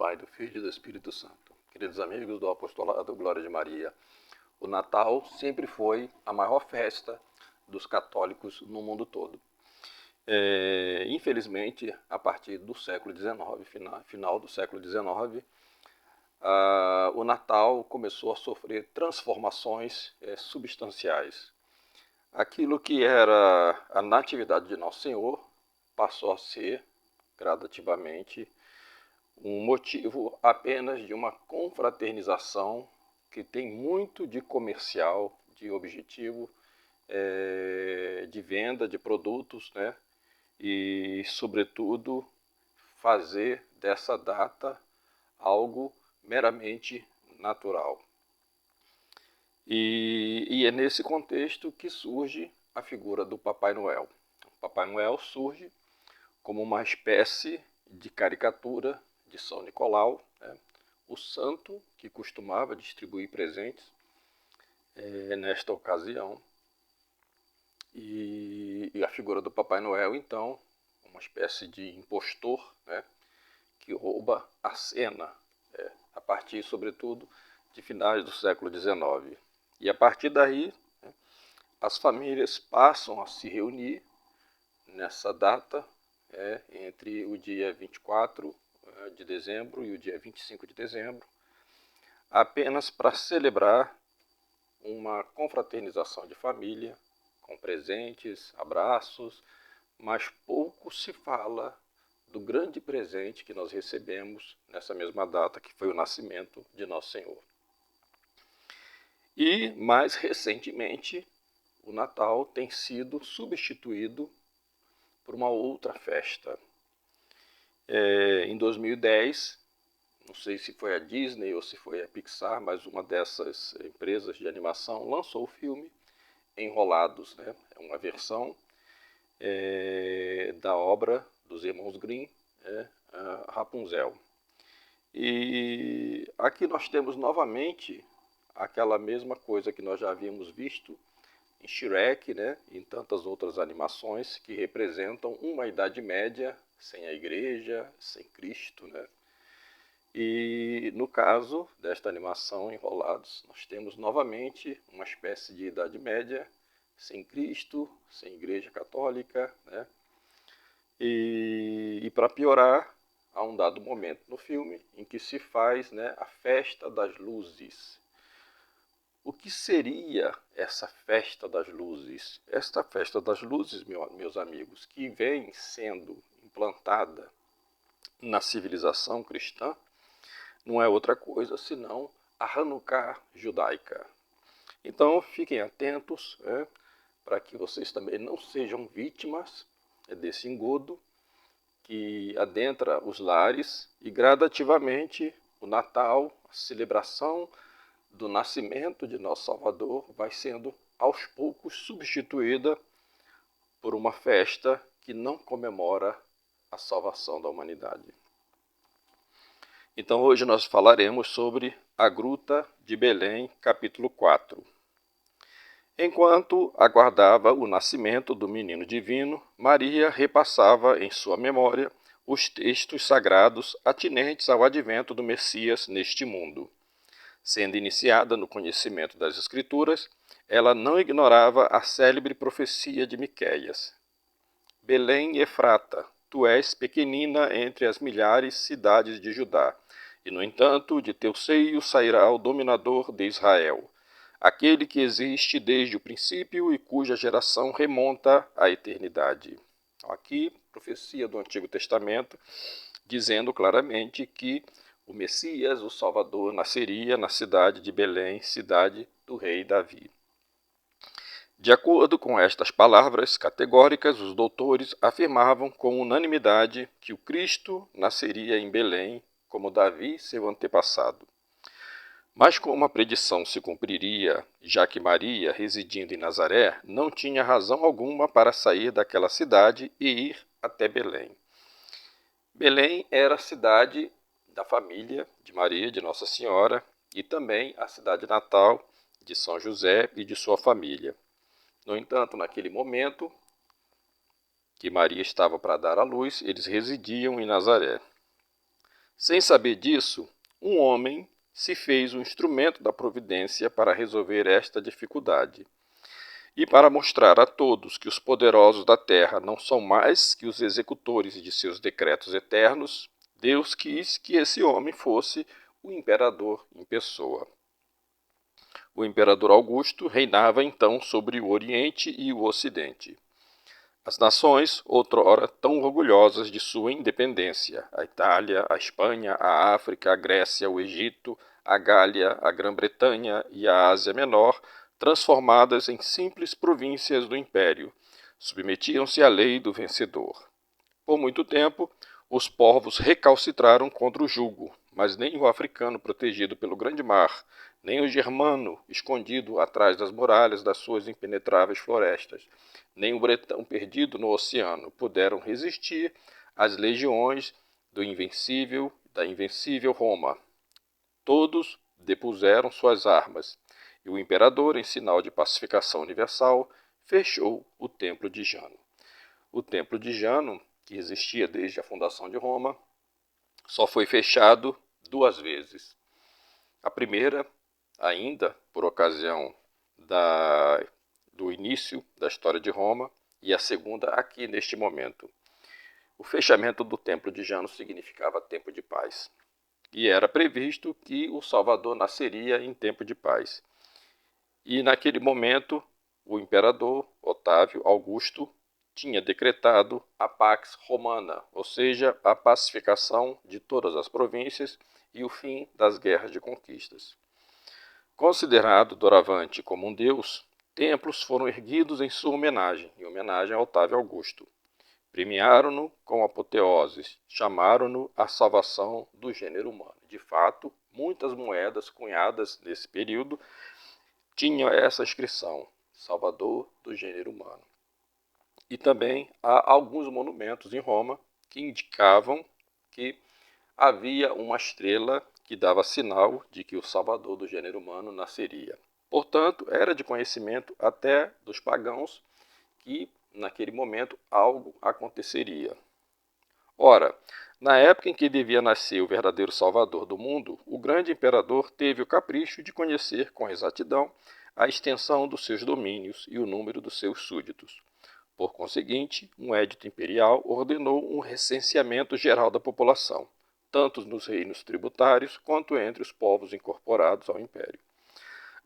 Pai, do Filho e do Espírito Santo. Queridos amigos do Apostolado Glória de Maria, o Natal sempre foi a maior festa dos católicos no mundo todo. Infelizmente, a partir do século XIX, final do século XIX, o Natal começou a sofrer transformações substanciais. Aquilo que era a natividade de Nosso Senhor passou a ser, gradativamente, um motivo apenas de uma confraternização que tem muito de comercial, de objetivo, de venda de produtos, né? E, sobretudo, fazer dessa data algo meramente natural. E é nesse contexto que surge a figura do Papai Noel. O Papai Noel surge como uma espécie de caricatura de São Nicolau, né? O santo que costumava distribuir presentes nesta ocasião. E a figura do Papai Noel, então, uma espécie de impostor, né? Que rouba a cena, a partir, sobretudo, de finais do século XIX. E a partir daí, né, as famílias passam a se reunir nessa data, entre o dia 24 de dezembro e o dia 25 de dezembro, apenas para celebrar uma confraternização de família, com presentes, abraços, mas pouco se fala do grande presente que nós recebemos nessa mesma data, que foi o nascimento de Nosso Senhor. E, mais recentemente, o Natal tem sido substituído por uma outra festa. Em 2010, não sei se foi a Disney ou se foi a Pixar, mas uma dessas empresas de animação lançou o filme Enrolados, né? É uma versão da obra dos irmãos Grimm, Rapunzel. E aqui nós temos novamente aquela mesma coisa que nós já havíamos visto em Shrek, né? Em tantas outras animações que representam uma Idade Média sem a igreja, sem Cristo, né? E no caso desta animação Enrolados, nós temos novamente uma espécie de Idade Média sem Cristo, sem Igreja Católica, né? E para piorar, há um dado momento no filme em que se faz, né, a festa das luzes. O que seria essa festa das luzes? Esta festa das luzes, meus amigos, que vem sendo implantada na civilização cristã, não é outra coisa senão a Hanukkah judaica. Então fiquem atentos, para que vocês também não sejam vítimas desse engodo que adentra os lares e gradativamente o Natal, a celebração do nascimento de nosso Salvador, vai sendo aos poucos substituída por uma festa que não comemora a salvação da humanidade. Então hoje nós falaremos sobre a Gruta de Belém, capítulo 4. Enquanto aguardava o nascimento do menino divino, Maria repassava em sua memória os textos sagrados atinentes ao advento do Messias neste mundo. Sendo iniciada no conhecimento das Escrituras, ela não ignorava a célebre profecia de Miqueias. Belém Efrata, tu és pequenina entre as milhares cidades de Judá, e no entanto de teu seio sairá o dominador de Israel, aquele que existe desde o princípio e cuja geração remonta à eternidade. Aqui, profecia do Antigo Testamento, dizendo claramente que o Messias, o Salvador, nasceria na cidade de Belém, cidade do rei Davi. De acordo com estas palavras categóricas, os doutores afirmavam com unanimidade que o Cristo nasceria em Belém, como Davi, seu antepassado. Mas como a predição se cumpriria, já que Maria, residindo em Nazaré, não tinha razão alguma para sair daquela cidade e ir até Belém. Belém era a cidade da família de Maria, de Nossa Senhora, e também a cidade natal de São José e de sua família. No entanto, naquele momento que Maria estava para dar à luz, eles residiam em Nazaré. Sem saber disso, um homem se fez um instrumento da providência para resolver esta dificuldade. E para mostrar a todos que os poderosos da terra não são mais que os executores de seus decretos eternos, Deus quis que esse homem fosse o imperador em pessoa. O imperador Augusto reinava então sobre o Oriente e o Ocidente. As nações, outrora tão orgulhosas de sua independência, a Itália, a Espanha, a África, a Grécia, o Egito, a Gália, a Grã-Bretanha e a Ásia Menor, transformadas em simples províncias do império, submetiam-se à lei do vencedor. Por muito tempo, os povos recalcitraram contra o jugo, mas nem o africano protegido pelo grande mar, nem o germano escondido atrás das muralhas das suas impenetráveis florestas, nem o bretão perdido no oceano puderam resistir às legiões da invencível Roma. Todos depuseram suas armas, e o imperador, em sinal de pacificação universal, fechou o Templo de Jano. O Templo de Jano, que existia desde a fundação de Roma, só foi fechado 2 vezes. A primeira, ainda por ocasião do início da história de Roma, e a segunda aqui neste momento. O fechamento do Templo de Jano significava tempo de paz. E era previsto que o Salvador nasceria em tempo de paz. E naquele momento, o imperador Otávio Augusto tinha decretado a Pax Romana, ou seja, a pacificação de todas as províncias e o fim das guerras de conquistas. Considerado doravante como um deus, templos foram erguidos em sua homenagem, em homenagem a Otávio Augusto. Premiaram-no com apoteoses, chamaram-no a salvação do gênero humano. De fato, muitas moedas cunhadas nesse período tinham essa inscrição, Salvador do gênero humano. E também há alguns monumentos em Roma que indicavam que havia uma estrela que dava sinal de que o Salvador do gênero humano nasceria. Portanto, era de conhecimento até dos pagãos que, naquele momento, algo aconteceria. Ora, na época em que devia nascer o verdadeiro Salvador do mundo, o grande imperador teve o capricho de conhecer com exatidão a extensão dos seus domínios e o número dos seus súditos. Por conseguinte, um édito imperial ordenou um recenseamento geral da população, tanto nos reinos tributários quanto entre os povos incorporados ao império.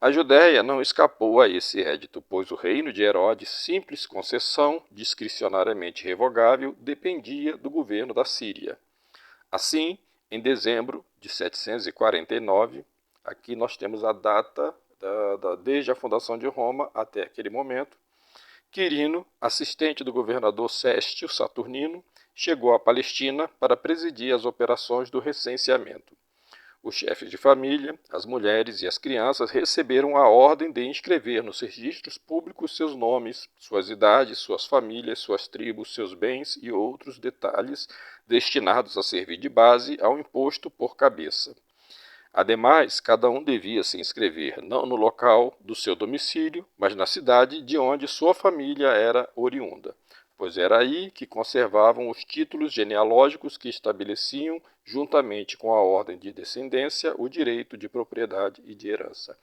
A Judéia não escapou a esse édito, pois o reino de Herodes, simples concessão discricionariamente revogável, dependia do governo da Síria. Assim, em dezembro de 749, aqui nós temos a data desde a fundação de Roma até aquele momento, Quirino, assistente do governador Sestio Saturnino, chegou à Palestina para presidir as operações do recenseamento. Os chefes de família, as mulheres e as crianças receberam a ordem de inscrever nos registros públicos seus nomes, suas idades, suas famílias, suas tribos, seus bens e outros detalhes destinados a servir de base ao imposto por cabeça. Ademais, cada um devia se inscrever não no local do seu domicílio, mas na cidade de onde sua família era oriunda, pois era aí que conservavam os títulos genealógicos que estabeleciam, juntamente com a ordem de descendência, o direito de propriedade e de herança.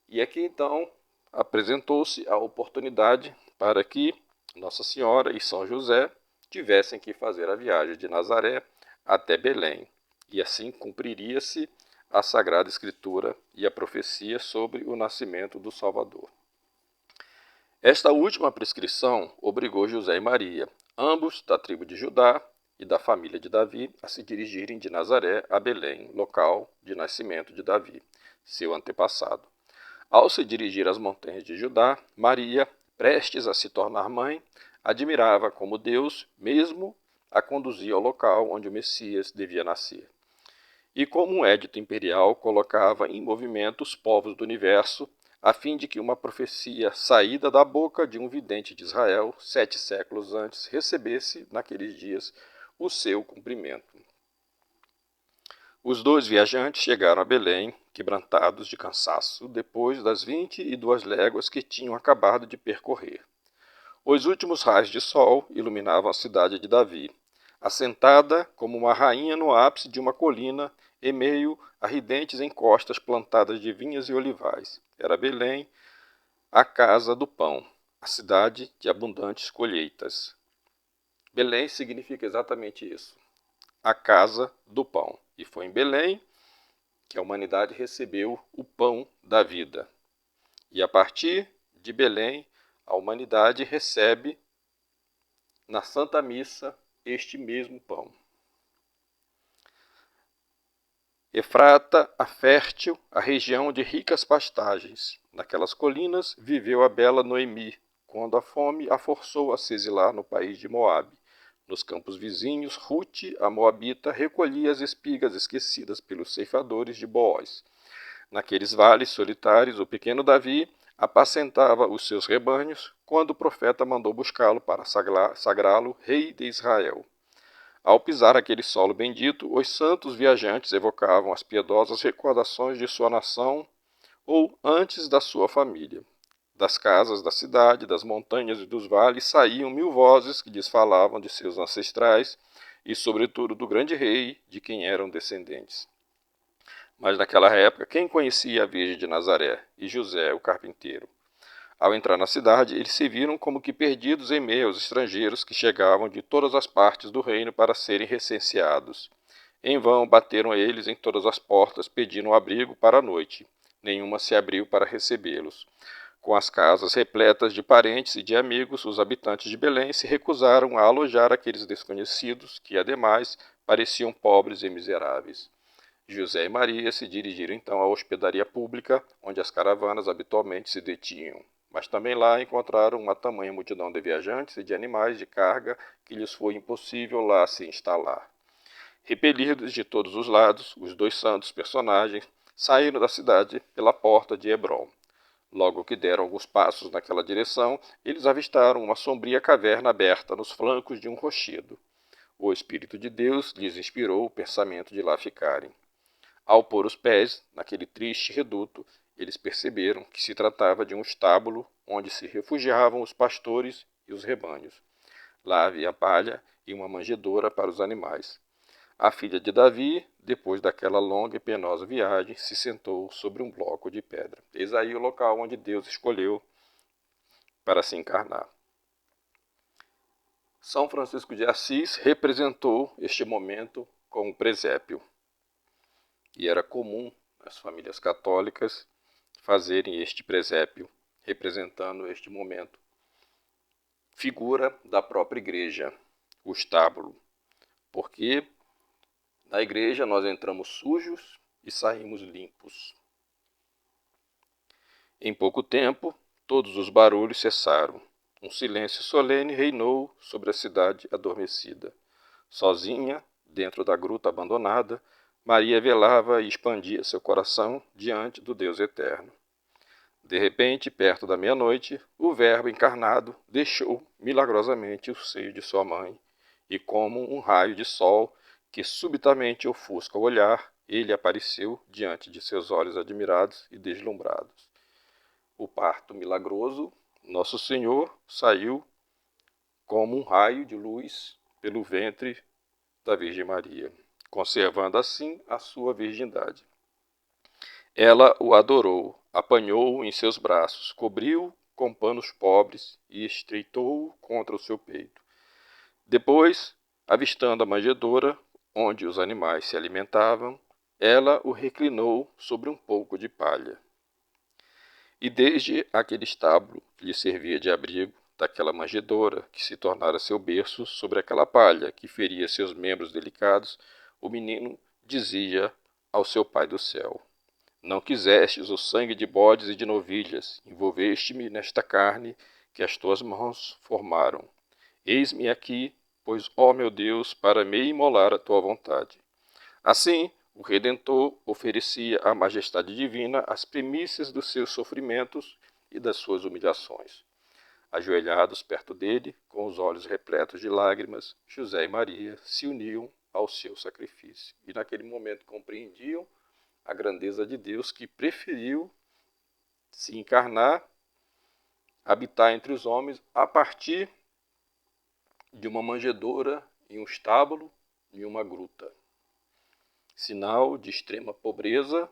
E aqui então apresentou-se a oportunidade para que Nossa Senhora e São José tivessem que fazer a viagem de Nazaré até Belém. E assim cumpriria-se a Sagrada Escritura e a profecia sobre o nascimento do Salvador. Esta última prescrição obrigou José e Maria, ambos da tribo de Judá e da família de Davi, a se dirigirem de Nazaré a Belém, local de nascimento de Davi, seu antepassado. Ao se dirigir às montanhas de Judá, Maria, prestes a se tornar mãe, admirava como Deus mesmo a conduzia ao local onde o Messias devia nascer. E como um édito imperial colocava em movimento os povos do universo, a fim de que uma profecia saída da boca de um vidente de Israel, 7 séculos antes, recebesse, naqueles dias, o seu cumprimento. Os 2 viajantes chegaram a Belém, quebrantados de cansaço, depois das 22 léguas que tinham acabado de percorrer. Os últimos raios de sol iluminavam a cidade de Davi. assentada como uma rainha no ápice de uma colina, em meio a ridentes encostas plantadas de vinhas e olivais. Era Belém, a casa do pão, a cidade de abundantes colheitas. Belém significa exatamente isso, a casa do pão. E foi em Belém que a humanidade recebeu o pão da vida. E a partir de Belém, a humanidade recebe na Santa Missa este mesmo pão. Efrata, a fértil, a região de ricas pastagens. Naquelas colinas viveu a bela Noemi, quando a fome a forçou a se exilar no país de Moabe. Nos campos vizinhos, Rute, a moabita, recolhia as espigas esquecidas pelos ceifadores de Booz. Naqueles vales solitários, o pequeno Davi apacentava os seus rebanhos, quando o profeta mandou buscá-lo para sagrá-lo rei de Israel. Ao pisar aquele solo bendito, os santos viajantes evocavam as piedosas recordações de sua nação ou antes da sua família. Das casas da cidade, das montanhas e dos vales saíam 1000 vozes que lhes falavam de seus ancestrais e, sobretudo, do grande rei de quem eram descendentes. Mas naquela época, quem conhecia a Virgem de Nazaré e José, o carpinteiro? Ao entrar na cidade, eles se viram como que perdidos em meio aos estrangeiros que chegavam de todas as partes do reino para serem recenseados. Em vão bateram eles em todas as portas, pedindo abrigo para a noite. Nenhuma se abriu para recebê-los. Com as casas repletas de parentes e de amigos, os habitantes de Belém se recusaram a alojar aqueles desconhecidos, que, ademais, pareciam pobres e miseráveis. José e Maria se dirigiram então à hospedaria pública, onde as caravanas habitualmente se detinham. Mas também lá encontraram uma tamanha multidão de viajantes e de animais de carga que lhes foi impossível lá se instalar. Repelidos de todos os lados, os dois santos personagens saíram da cidade pela porta de Hebrom. Logo que deram alguns passos naquela direção, eles avistaram uma sombria caverna aberta nos flancos de um rochedo. O Espírito de Deus lhes inspirou o pensamento de lá ficarem. Ao pôr os pés naquele triste reduto, eles perceberam que se tratava de um estábulo onde se refugiavam os pastores e os rebanhos. Lá havia palha e uma manjedoura para os animais. A filha de Davi, depois daquela longa e penosa viagem, se sentou sobre um bloco de pedra. Eis aí o local onde Deus escolheu para se encarnar. São Francisco de Assis representou este momento com um presépio. E era comum as famílias católicas fazerem este presépio, representando este momento. Figura da própria igreja, o estábulo, porque na igreja nós entramos sujos e saímos limpos. Em pouco tempo, todos os barulhos cessaram. Um silêncio solene reinou sobre a cidade adormecida. Sozinha, dentro da gruta abandonada, Maria velava e expandia seu coração diante do Deus eterno. De repente, perto da meia-noite, o Verbo encarnado deixou milagrosamente o seio de sua mãe, e como um raio de sol que subitamente ofusca o olhar, ele apareceu diante de seus olhos admirados e deslumbrados. O parto milagroso, Nosso Senhor saiu como um raio de luz pelo ventre da Virgem Maria, conservando assim a sua virgindade. Ela o adorou, apanhou-o em seus braços, cobriu-o com panos pobres e estreitou-o contra o seu peito. Depois, avistando a manjedoura, onde os animais se alimentavam, ela o reclinou sobre um pouco de palha. E desde aquele estábulo que lhe servia de abrigo, daquela manjedoura que se tornara seu berço, sobre aquela palha que feria seus membros delicados, o menino dizia ao seu Pai do céu: Não quisestes o sangue de bodes e de novilhas, envolveste-me nesta carne que as tuas mãos formaram. Eis-me aqui, pois, ó meu Deus, para me imolar a tua vontade. Assim, o Redentor oferecia à majestade divina as primícias dos seus sofrimentos e das suas humilhações. Ajoelhados perto dele, com os olhos repletos de lágrimas, José e Maria se uniam ao seu sacrifício. E naquele momento compreendiam a grandeza de Deus que preferiu se encarnar, habitar entre os homens a partir de uma manjedoura em um estábulo e uma gruta, sinal de extrema pobreza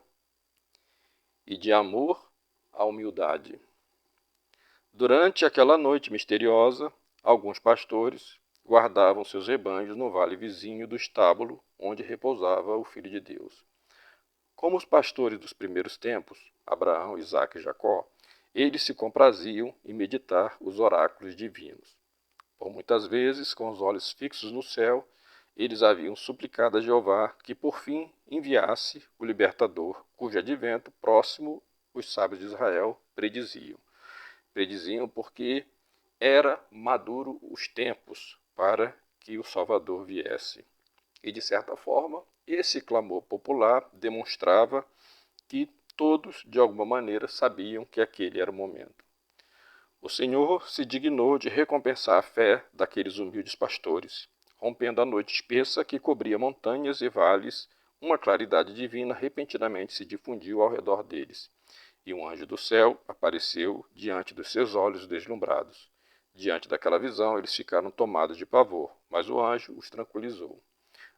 e de amor à humildade. Durante aquela noite misteriosa, alguns pastores guardavam seus rebanhos no vale vizinho do estábulo onde repousava o Filho de Deus. Como os pastores dos primeiros tempos, Abraão, Isaque e Jacó, eles se compraziam em meditar os oráculos divinos. Por muitas vezes, com os olhos fixos no céu, eles haviam suplicado a Jeová que por fim enviasse o libertador, cujo advento próximo os sábios de Israel prediziam. Prediziam porque era maduro os tempos para que o Salvador viesse. E, de certa forma, esse clamor popular demonstrava que todos, de alguma maneira, sabiam que aquele era o momento. O Senhor se dignou de recompensar a fé daqueles humildes pastores. Rompendo a noite espessa que cobria montanhas e vales, uma claridade divina repentinamente se difundiu ao redor deles, e um anjo do céu apareceu diante dos seus olhos deslumbrados. Diante daquela visão, eles ficaram tomados de pavor, mas o anjo os tranquilizou.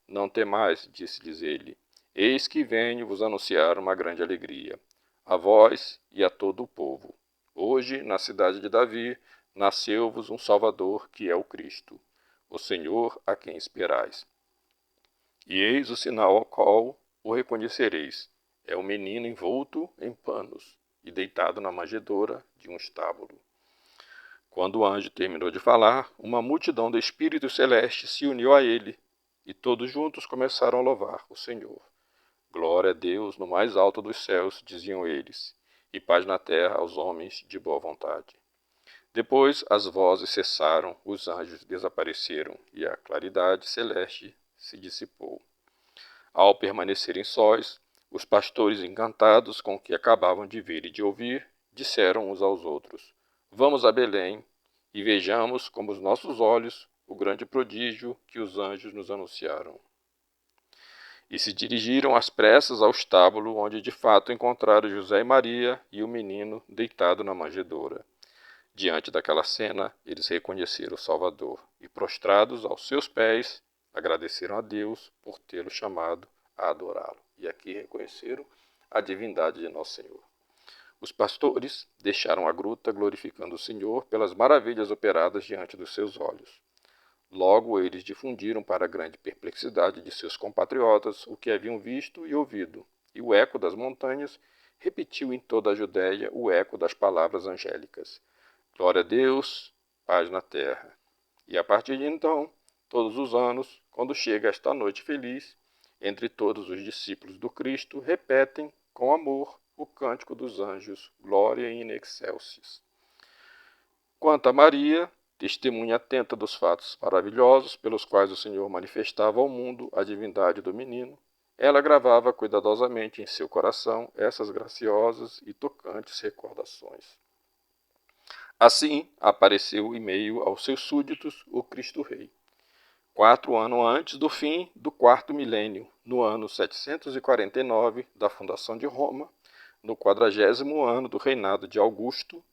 Não temais, disse-lhes ele, eis que venho vos anunciar uma grande alegria, a vós e a todo o povo. Hoje, na cidade de Davi, nasceu-vos um Salvador, que é o Cristo, o Senhor a quem esperais. E eis o sinal ao qual o reconhecereis. É um menino envolto em panos e deitado na manjedoura de um estábulo. Quando o anjo terminou de falar, uma multidão de espíritos celestes se uniu a ele, e todos juntos começaram a louvar o Senhor. Glória a Deus no mais alto dos céus, diziam eles, e paz na terra aos homens de boa vontade. Depois as vozes cessaram, os anjos desapareceram, e a claridade celeste se dissipou. Ao permanecerem sós, os pastores, encantados com o que acabavam de ver e de ouvir, disseram uns aos outros: Vamos a Belém e vejamos com os nossos olhos o grande prodígio que os anjos nos anunciaram. E se dirigiram às pressas ao estábulo, onde de fato encontraram José e Maria e o menino deitado na manjedoura. Diante daquela cena, eles reconheceram o Salvador e, prostrados aos seus pés, agradeceram a Deus por tê-lo chamado a adorá-lo. E aqui reconheceram a divindade de Nosso Senhor. Os pastores deixaram a gruta glorificando o Senhor pelas maravilhas operadas diante dos seus olhos. Logo eles difundiram para a grande perplexidade de seus compatriotas o que haviam visto e ouvido, e o eco das montanhas repetiu em toda a Judéia o eco das palavras angélicas. Glória a Deus, paz na terra. E a partir de então, todos os anos, quando chega esta noite feliz, entre todos os discípulos do Cristo, repetem com amor o cântico dos anjos, Glória in excelsis. Quanto a Maria, testemunha atenta dos fatos maravilhosos pelos quais o Senhor manifestava ao mundo a divindade do menino, ela gravava cuidadosamente em seu coração essas graciosas e tocantes recordações. Assim, apareceu em meio aos seus súditos o Cristo Rei. 4 anos antes do fim do 4º milênio, no ano 749 da fundação de Roma, no 40º ano do reinado de Augusto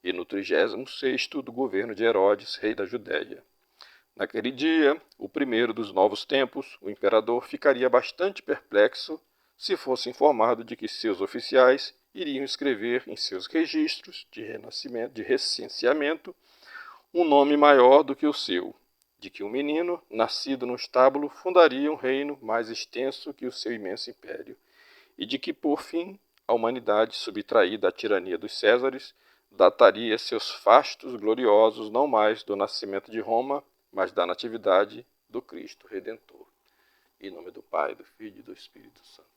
e no 36º do governo de Herodes, rei da Judéia. Naquele dia, o primeiro dos novos tempos, o imperador ficaria bastante perplexo se fosse informado de que seus oficiais iriam escrever em seus registros de recenseamento um nome maior do que o seu, de que um menino, nascido no estábulo, fundaria um reino mais extenso que o seu imenso império, e de que, por fim, a humanidade, subtraída à tirania dos Césares, dataria seus fastos gloriosos não mais do nascimento de Roma, mas da natividade do Cristo Redentor. Em nome do Pai, do Filho e do Espírito Santo.